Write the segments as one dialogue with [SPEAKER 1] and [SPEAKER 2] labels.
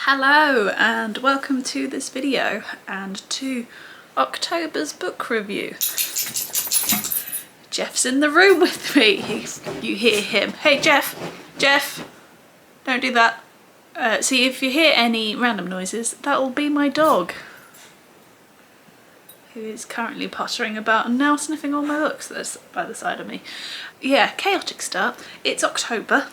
[SPEAKER 1] Hello and welcome to this video and to October's book review. Jeff's in the room with me. You hear him. Hey Jeff! Jeff! Don't do that. See, if you hear any random noises, that'll be my dog, who is currently pottering about and now sniffing all my books that's by the side of me. Yeah, chaotic start. It's October.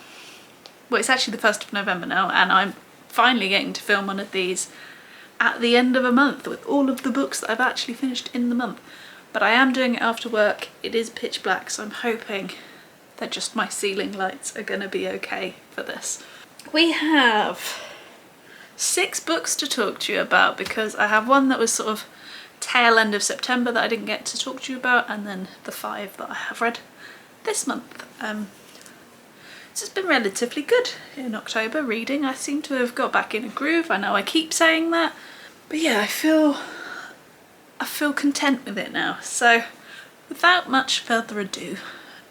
[SPEAKER 1] Well, it's actually the 1st of November now, and I'm finally getting to film one of these at the end of a month with all of the books that I've actually finished in the month. But I am doing it after work. It is pitch black, so I'm hoping that just my ceiling lights are going to be okay for this. We have 6 books to talk to you about, because I have one that was sort of tail end of September that I didn't get to talk to you about, and then the 5 that I have read this month. It's been relatively good in October reading. I seem to have got back in a groove. I know I keep saying that, but yeah, I feel content with it now. So without much further ado,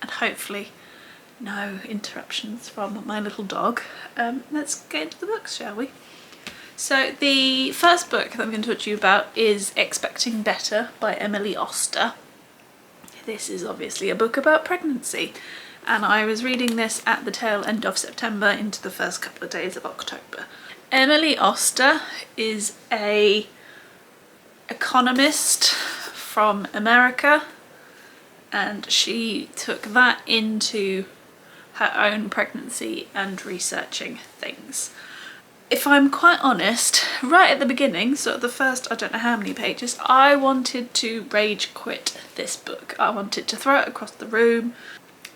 [SPEAKER 1] and hopefully no interruptions from my little dog, let's get into the books, shall we? So the first book that I'm going to talk to you about is Expecting Better by Emily Oster. This is obviously a book about pregnancy, and I was reading this at the tail end of September into the first couple of days of October. Emily Oster is an economist from America, and she took that into her own pregnancy and researching things. If I'm quite honest, right at the beginning, so at the first I don't know how many pages, I wanted to rage quit this book. I wanted to throw it across the room.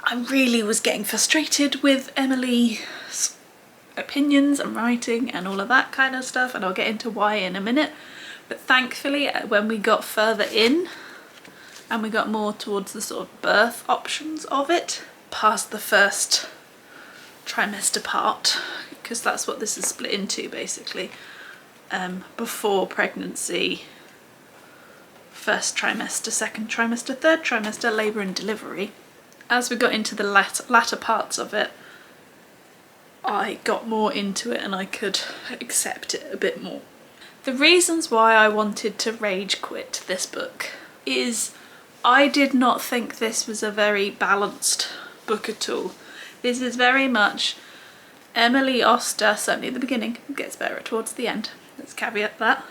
[SPEAKER 1] I really was getting frustrated with Emily's opinions and writing and all of that kind of stuff, and I'll get into why in a minute. But thankfully, when we got further in and we got more towards the sort of birth options of it, past the first trimester part, because that's what this is split into basically, before pregnancy, first trimester, second trimester, third trimester, labour and delivery. As we got into the latter parts of it, I got more into it and I could accept it a bit more. The reasons why I wanted to rage quit this book is I did not think this was a very balanced book at all. This is very much Emily Oster, certainly at the beginning, it gets better towards the end, let's caveat that.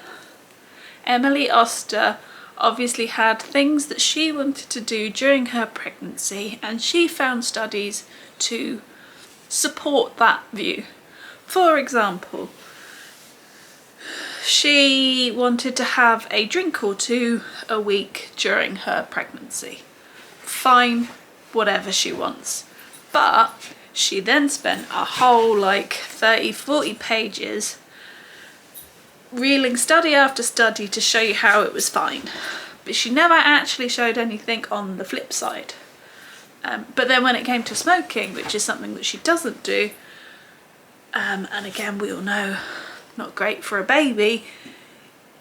[SPEAKER 1] Emily Oster obviously had things that she wanted to do during her pregnancy, and she found studies to support that view. For example, she wanted to have a drink or two a week during her pregnancy. Fine, whatever she wants. But she then spent a whole 30-40 pages reeling study after study to show you how it was fine. But she never actually showed anything on the flip side. But then when it came to smoking, which is something that she doesn't do, and again we all know, not great for a baby,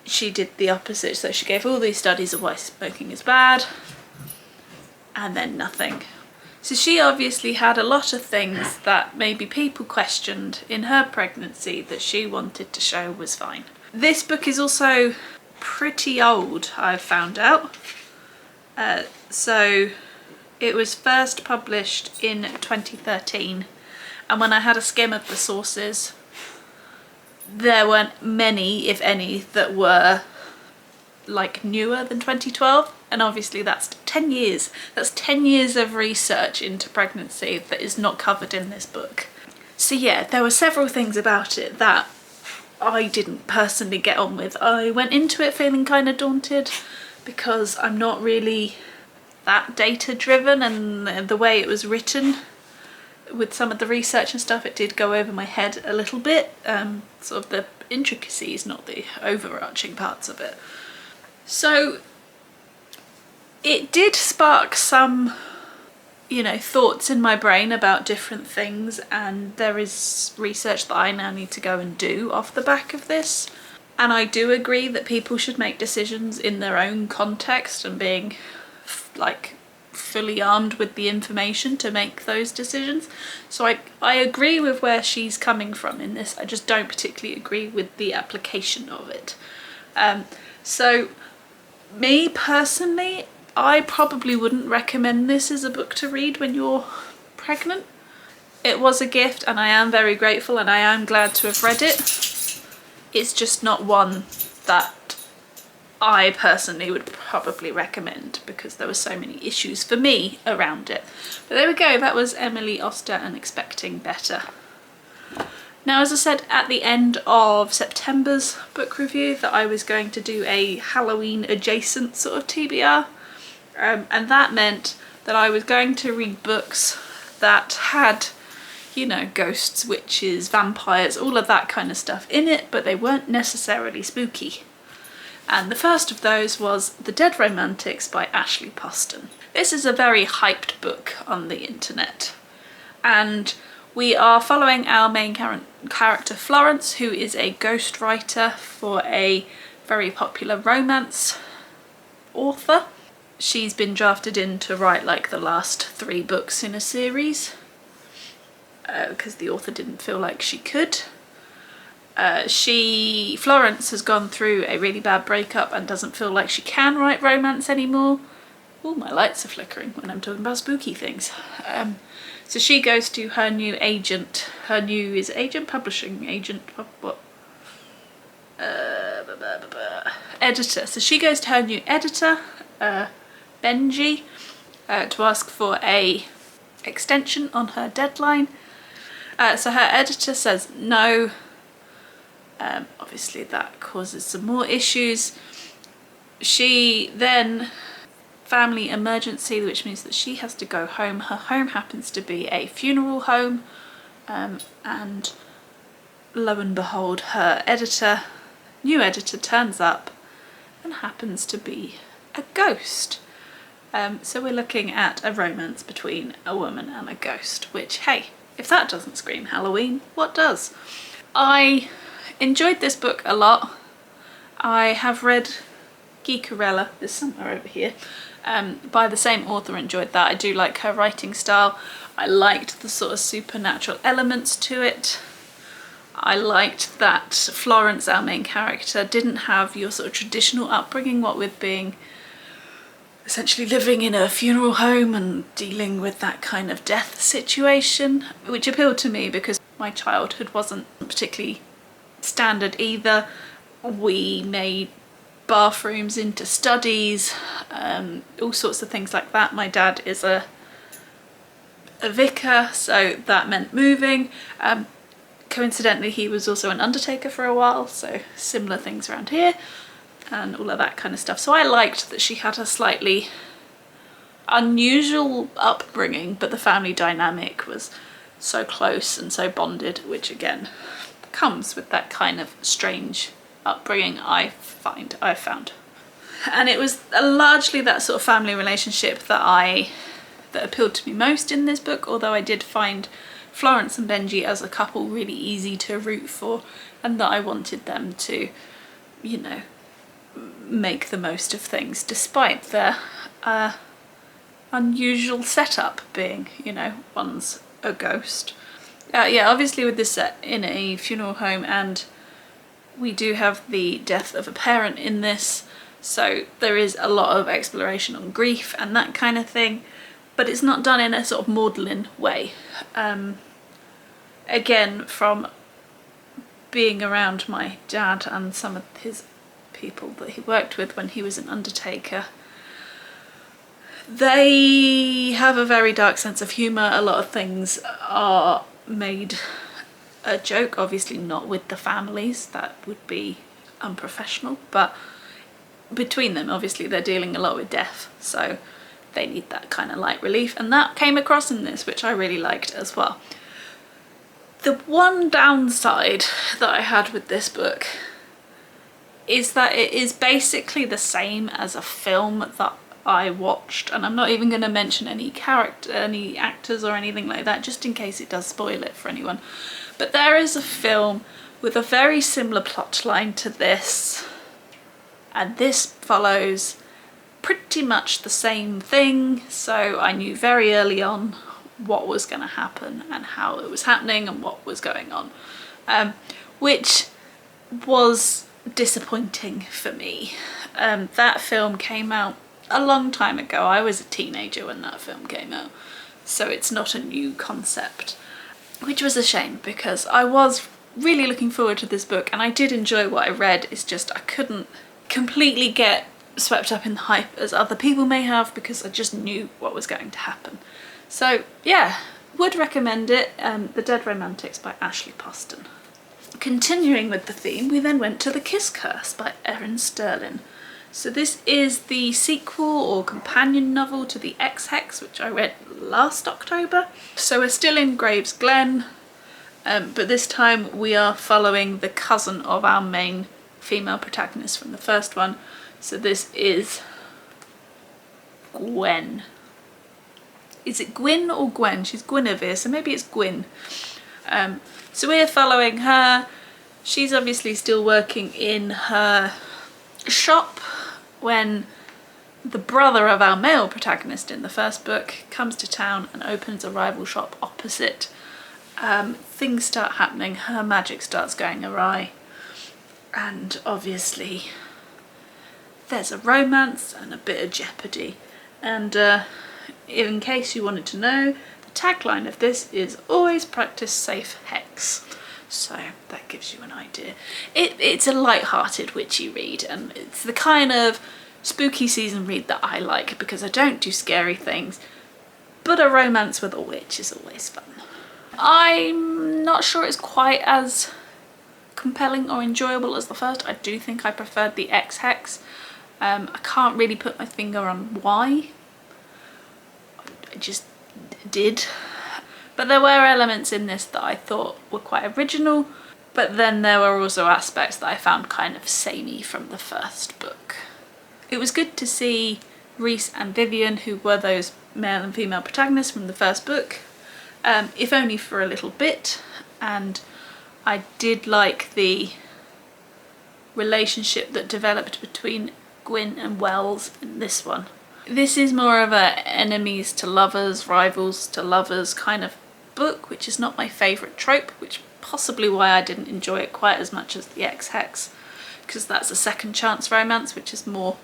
[SPEAKER 1] she did the opposite. So she gave all these studies of why smoking is bad, and then nothing. So she obviously had a lot of things that maybe people questioned in her pregnancy that she wanted to show was fine. This book is also pretty old, I've found out. So it was first published in 2013, and when I had a skim of the sources, there weren't many, if any, that were newer than 2012, and obviously that's 10 years. That's 10 years of research into pregnancy that is not covered in this book. So yeah, there were several things about it that I didn't personally get on with. I went into it feeling kind of daunted because I'm not really that data driven, and the way it was written with some of the research and stuff, it did go over my head a little bit. Sort of the intricacies, not the overarching parts of it. So it did spark some, thoughts in my brain about different things, and there is research that I now need to go and do off the back of this. And I do agree that people should make decisions in their own context and being fully armed with the information to make those decisions. So I agree with where she's coming from in this. I just don't particularly agree with the application of it. So me personally, I probably wouldn't recommend this as a book to read when you're pregnant. It was a gift and I am very grateful and I am glad to have read it. It's just not one that I personally would probably recommend because there were so many issues for me around it. But there we go, that was Emily Oster and Expecting Better. Now, as I said at the end of September's book review that I was going to do a Halloween adjacent sort of TBR, and that meant that I was going to read books that had, you know, ghosts, witches, vampires, all of that kind of stuff in it, but they weren't necessarily spooky. And the first of those was The Dead Romantics by Ashley Poston. This is a very hyped book on the internet, and we are following our main character Florence, who is a ghostwriter for a very popular romance author. She's been drafted in to write like the last 3 books in a series because the author didn't feel like she could. Florence has gone through a really bad breakup and doesn't feel like she can write romance anymore. Oh, my lights are flickering when I'm talking about spooky things. So she goes to her new agent. Her new is agent, publishing agent, what? Editor. So she goes to her new editor, Benji, to ask for a extension on her deadline. So her editor says no. Obviously that causes some more issues. She then, family emergency, which means that she has to go home. Her home happens to be a funeral home, and lo and behold, her new editor turns up and happens to be a ghost. So we're looking at a romance between a woman and a ghost, which, hey, if that doesn't scream Halloween, what does? I enjoyed this book a lot. I have read Geekerella, there's somewhere over here, by the same author, enjoyed that. I do like her writing style. I liked the sort of supernatural elements to it. I liked that Florence, our main character, didn't have your sort of traditional upbringing, what with being essentially living in a funeral home and dealing with that kind of death situation, which appealed to me because my childhood wasn't particularly standard either. We made bathrooms into studies, all sorts of things like that. My dad is a vicar, so that meant moving. Coincidentally, he was also an undertaker for a while, so similar things around here and all of that kind of stuff. So I liked that she had a slightly unusual upbringing, but the family dynamic was so close and so bonded, which again comes with that kind of strange upbringing I've found. And it was largely that sort of family relationship that appealed to me most in this book, although I did find Florence and Benji as a couple really easy to root for, and that I wanted them to, you know, make the most of things despite their unusual setup being, you know, one's a ghost. Yeah, obviously with this set in a funeral home, and we do have the death of a parent in this, so there is a lot of exploration on grief and that kind of thing, but it's not done in a sort of maudlin way. Again, from being around my dad and some of his people that he worked with when he was an undertaker, they have a very dark sense of humour. A lot of things are made a joke, obviously not with the families, that would be unprofessional, but between them obviously they're dealing a lot with death, so they need that kind of light relief, and that came across in this, which I really liked as well. The one downside that I had with this book is that it is basically the same as a film that I watched, and I'm not even going to mention any actors or anything like that, just in case it does spoil it for anyone. But there is a film with a very similar plot line to this, and this follows pretty much the same thing, so I knew very early on what was going to happen and how it was happening and what was going on, which was disappointing for me. That film came out a long time ago. I was a teenager when that film came out, so it's not a new concept, which was a shame because I was really looking forward to this book and I did enjoy what I read. It's just I couldn't completely get swept up in the hype as other people may have because I just knew what was going to happen. So yeah, would recommend it. The Dead Romantics by Ashley Poston. Continuing with the theme, we then went to The Kiss Curse by Erin Stirling. So this is the sequel or companion novel to The Ex-Hex, which I read last October. So we're still in Graves Glen, but this time we are following the cousin of our main female protagonist from the first one. So this is Gwen. Is it Gwyn or Gwen? She's Guinevere, so maybe it's Gwyn. So we're following her. She's obviously still working in her shop when the brother of our male protagonist in the first book comes to town and opens a rival shop opposite. Things start happening, her magic starts going awry, and obviously there's a romance and a bit of jeopardy. And in case you wanted to know, the tagline of this is always practice safe hex. So that gives you an idea. It's a light-hearted witchy read, and it's the kind of spooky season read that I like because I don't do scary things, but a romance with a witch is always fun. I'm not sure it's quite as compelling or enjoyable as the first. I do think I preferred The Ex-Hex. I can't really put my finger on why. I just did. But there were elements in this that I thought were quite original, but then there were also aspects that I found kind of samey from the first book. It was good to see Rhys and Vivian, who were those male and female protagonists from the first book, if only for a little bit, and I did like the relationship that developed between Gwyn and Wells in this one. This is more of a enemies to lovers, rivals to lovers kind of book, which is not my favourite trope, which possibly why I didn't enjoy it quite as much as The Ex-Hex, because that's a second chance romance, which is more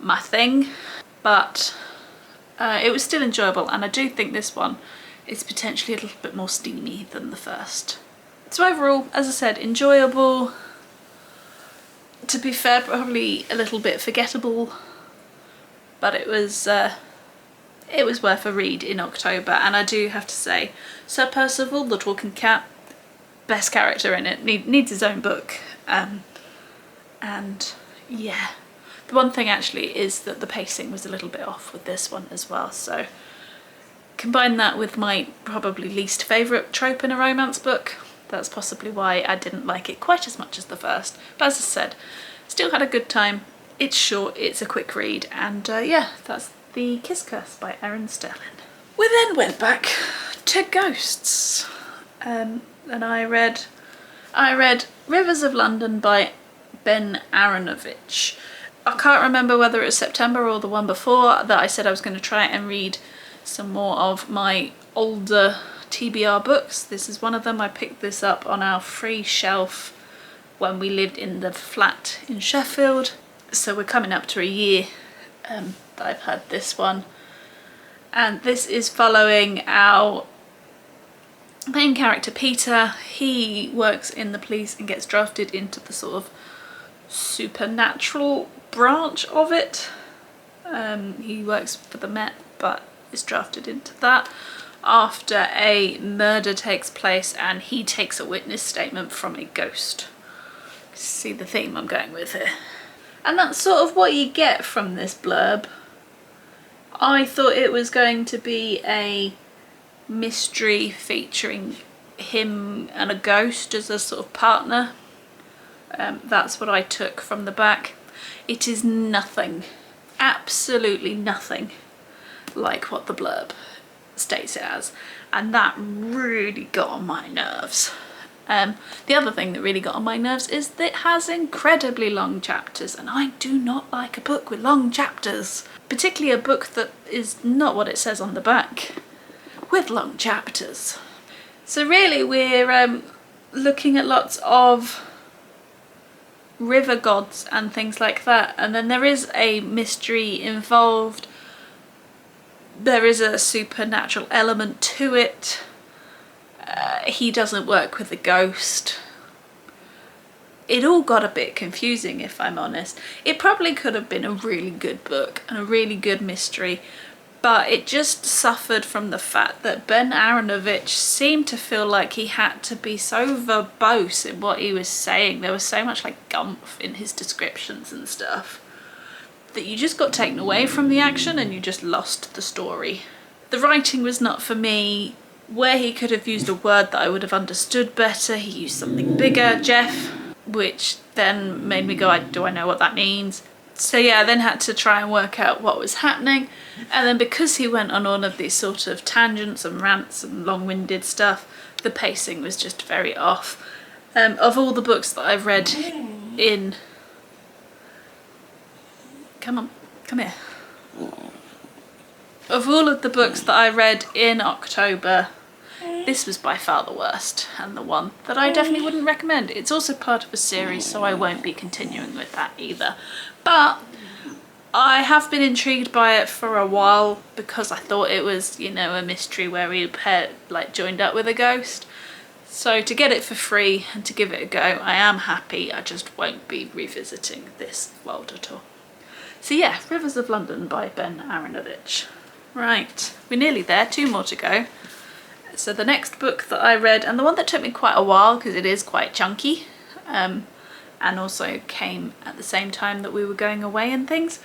[SPEAKER 1] my thing. But it was still enjoyable, and I do think this one is potentially a little bit more steamy than the first. So overall, as I said, enjoyable. To be fair, probably a little bit forgettable, but it was worth a read in October. And I do have to say, Sir Percival, the talking cat, best character in it, needs his own book. And yeah, the one thing actually is that the pacing was a little bit off with this one as well. So combine that with my probably least favourite trope in a romance book. That's possibly why I didn't like it quite as much as the first. But as I said, still had a good time. It's short, it's a quick read, and yeah, that's The Kiss Curse by Erin Stirling. We then went back to ghosts, and I read Rivers of London by Ben Aaronovitch. I can't remember whether it was September or the one before that I said I was going to try and read some more of my older TBR books. This is one of them. I picked this up on our free shelf when we lived in the flat in Sheffield. So we're coming up to a year that I've had this one. And this is following our main character Peter. He works in the police and gets drafted into the sort of supernatural branch of it. He works for the Met but is drafted into that after a murder takes place and he takes a witness statement from a ghost. See the theme I'm going with here. And that's sort of what you get from this blurb. I thought it was going to be a mystery featuring him and a ghost as a sort of partner. That's what I took from the back. It is nothing, absolutely nothing like what the blurb states it as, and that really got on my nerves. The other thing that really got on my nerves is that it has incredibly long chapters, and I do not like a book with long chapters, particularly a book that is not what it says on the back, with long chapters. So really we're looking at lots of river gods and things like that, and then there is a mystery involved. There is a supernatural element to it. He doesn't work with the ghost. It all got a bit confusing, if I'm honest. It probably could have been a really good book and a really good mystery, but it just suffered from the fact that Ben Aaronovitch seemed to feel like he had to be so verbose in what he was saying. There was so much like gumph in his descriptions and stuff that you just got taken away from the action and you just lost the story. The writing was not for me. Where he could have used a word that I would have understood better, he used something bigger, Jeff, which then made me go, do I know what that means? So yeah, I then had to try and work out what was happening. And then because he went on all of these sort of tangents and rants and long-winded stuff, the pacing was just very off. Of all the books that I've read in... Come here. Of all of the books that I read in October, this was by far the worst, and the one that I definitely wouldn't recommend. It's also part of a series, so I won't be continuing with that either. But I have been intrigued by it for a while because I thought it was, you know, a mystery where we joined up with a ghost. So to get it for free and to give it a go, I am happy. I just won't be revisiting this world at all. So yeah, Rivers of London by Ben Aaronovitch. Right, we're nearly there, 2 more to go. So the next book that I read, and the one that took me quite a while because it is quite chunky, and also came at the same time that we were going away and things,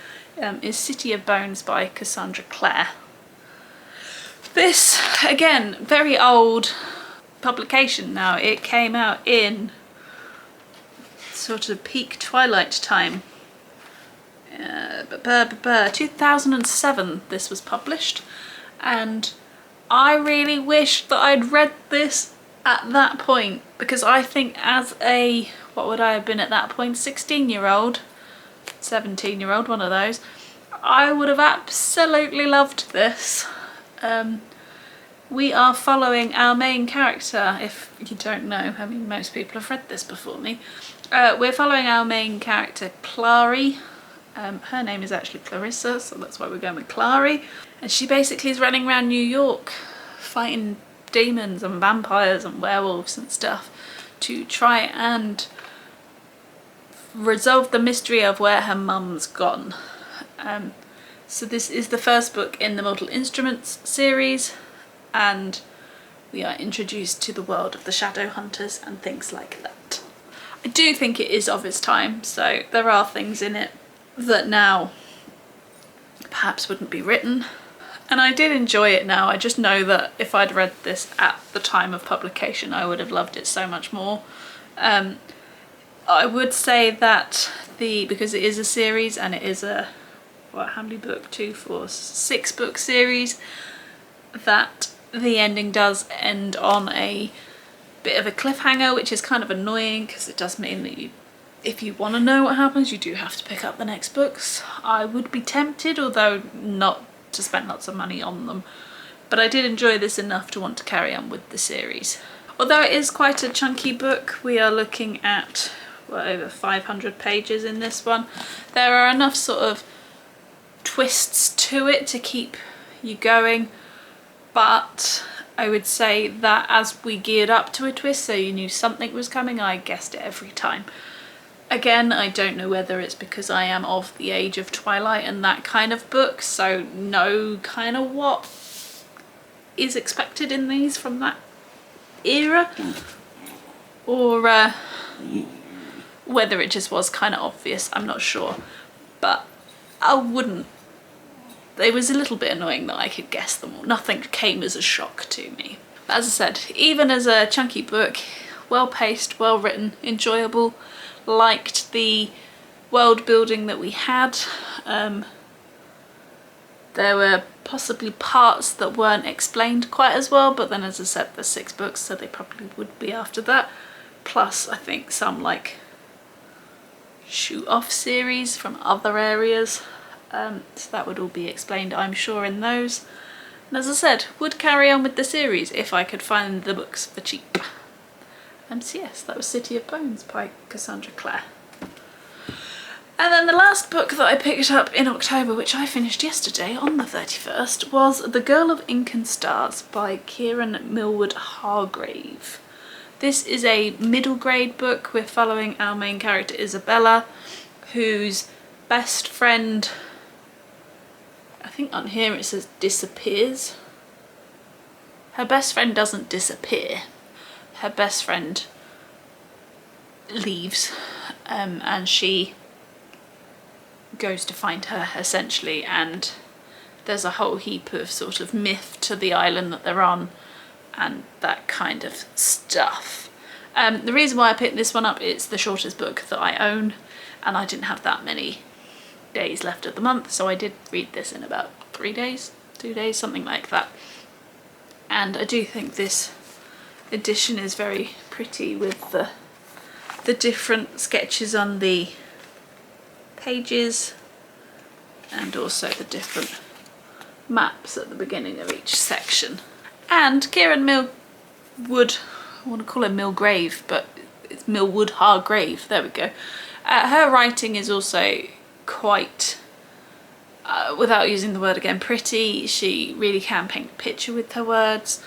[SPEAKER 1] is City of Bones by Cassandra Clare. This, again, very old publication now. It came out in sort of peak Twilight time. 2007 this was published, and I really wish that I'd read this at that point, because I think as a, what would I have been at that point, 16-year-old, 17-year-old, one of those, I would have absolutely loved this. We are following our main character, if you don't know, I mean most people have read this before me. We're following our main character, Clare. Her name is actually Clarissa, so that's why we're going with Clare. And she basically is running around New York fighting demons and vampires and werewolves and stuff to try and resolve the mystery of where her mum's gone. So this is the first book in the Mortal Instruments series, and we are introduced to the world of the shadow hunters and things like that. I do think it is of its time, so there are things in it that now perhaps wouldn't be written, and I did enjoy it now. I just know that if I'd read this at the time of publication I would have loved it so much more. I would say that because it is a series and it is a, how many book, 2, 4, 6 book series, that the ending does end on a bit of a cliffhanger, which is kind of annoying because it does mean that if you want to know what happens, you do have to pick up the next books. I would be tempted, although not to spend lots of money on them. But I did enjoy this enough to want to carry on with the series. Although it is quite a chunky book, we are looking at over 500 pages in this one. There are enough sort of twists to it to keep you going, but I would say that as we geared up to a twist, so you knew something was coming, I guessed it every time. Again, I don't know whether it's because I am of the age of Twilight and that kind of book, so know kind of what is expected in these from that era, or whether it just was kind of obvious, I'm not sure. But I wouldn't, it was a little bit annoying that I could guess them all. Nothing came as a shock to me. But as I said, even as a chunky book, well paced, well written, enjoyable. Liked the world building that we had. There were possibly parts that weren't explained quite as well, but then as I said, there's 6 books, so they probably would be after that. plus I think some like shoot off series from other areas, so that would all be explained, I'm sure, in those. And as I said, would carry on with the series if I could find the books for cheap. So yes, that was City of Bones by Cassandra Clare. And then the last book that I picked up in October, which I finished yesterday on the 31st, was The Girl of Ink and Stars by Kiran Millwood Hargrave. This is a middle grade book. We're following our main character Isabella, whose best friend, I think on here it says disappears. Her best friend doesn't disappear. Her best friend leaves, and she goes to find her, essentially, and there's a whole heap of sort of myth to the island that they're on and that kind of stuff. The reason why I picked this one up, it's the shortest book that I own, and I didn't have that many days left of the month, so I did read this in about 3 days, 2 days, something like that. And I do think this edition is very pretty with the different sketches on the pages and also the different maps at the beginning of each section. And Kiran Millwood, I want to call her Millgrave, but it's Millwood Hargrave, there we go. Her writing is also quite, without using the word again, pretty. She really can paint a picture with her words,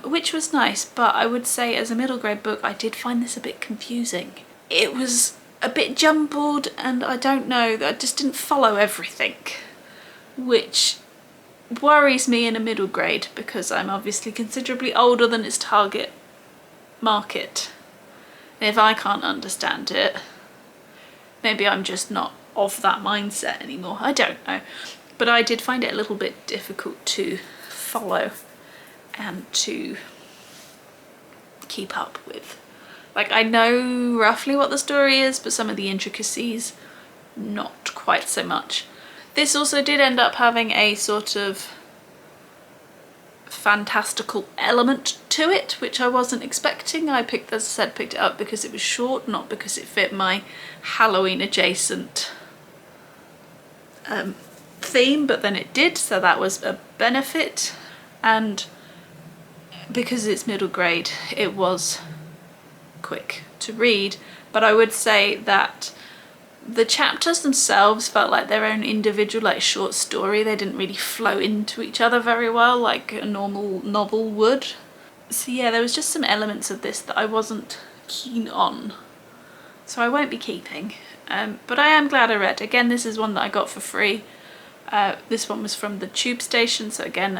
[SPEAKER 1] which was nice, but I would say as a middle grade book I did find this a bit confusing. It was a bit jumbled, and I don't know, I just didn't follow everything, which worries me in a middle grade because I'm obviously considerably older than its target market. And if I can't understand it, maybe I'm just not of that mindset anymore, I don't know. But I did find it a little bit difficult to follow and to keep up with. Like, I know roughly what the story is, but some of the intricacies, not quite so much. This also did end up having a sort of fantastical element to it, which I wasn't expecting. I picked, as I said, picked it up because it was short, not because it fit my Halloween adjacent theme, but then it did, so that was a benefit. And because it's middle grade, it was quick to read, but I would say that the chapters themselves felt like their own individual, like, short story. They didn't really flow into each other very well like a normal novel would. So yeah, there was just some elements of this that I wasn't keen on, so I won't be keeping. But I am glad I read. Again, this is one that I got for free. This one was from the tube station, so again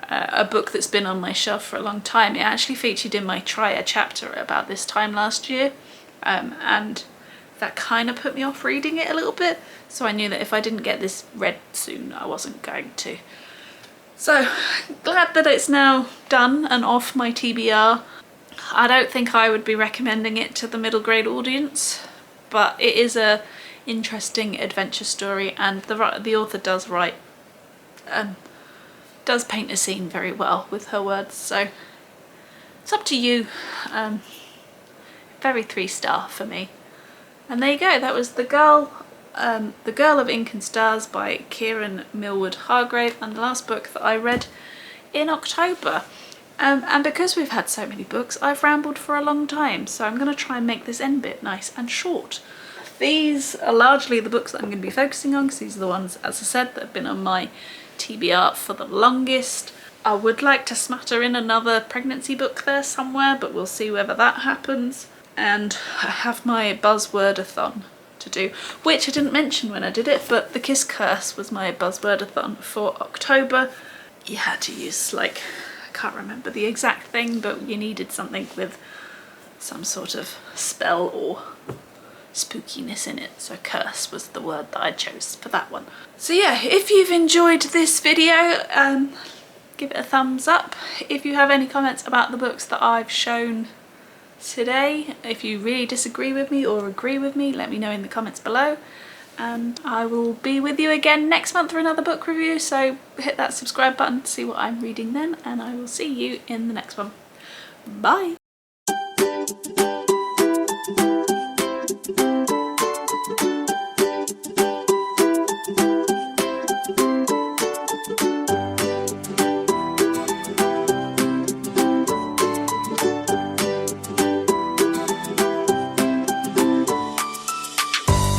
[SPEAKER 1] a book that's been on my shelf for a long time. It actually featured in my Try a chapter about this time last year, and that kind of put me off reading it a little bit, so I knew that if I didn't get this read soon, I wasn't going to. So glad that it's now done and off my TBR. I don't think I would be recommending it to the middle grade audience, but it is a interesting adventure story, and the author does write, does paint a scene very well with her words, so it's up to you. Very 3-star for me. And there you go, that was The Girl of Ink and Stars by Kiran Millwood Hargrave, and the last book that I read in October. And because we've had so many books, I've rambled for a long time, so I'm going to try and make this end bit nice and short. These are largely the books that I'm going to be focusing on, because these are the ones, as I said, that have been on my TBR for the longest. I would like to smatter in another pregnancy book there somewhere, but we'll see whether that happens. And I have my buzzword-a-thon to do, which I didn't mention when I did it, but The Kiss Curse was my buzzword-a-thon for October. You had to use, like, I can't remember the exact thing, but you needed something with some sort of spell or spookiness in it, so curse was the word that I chose for that one. So yeah, if you've enjoyed this video, give it a thumbs up. If you have any comments about the books that I've shown today, if you really disagree with me or agree with me, let me know in the comments below, and I will be with you again next month for another book review, so hit that subscribe button to see what I'm reading then, and I will see you in the next one. Bye!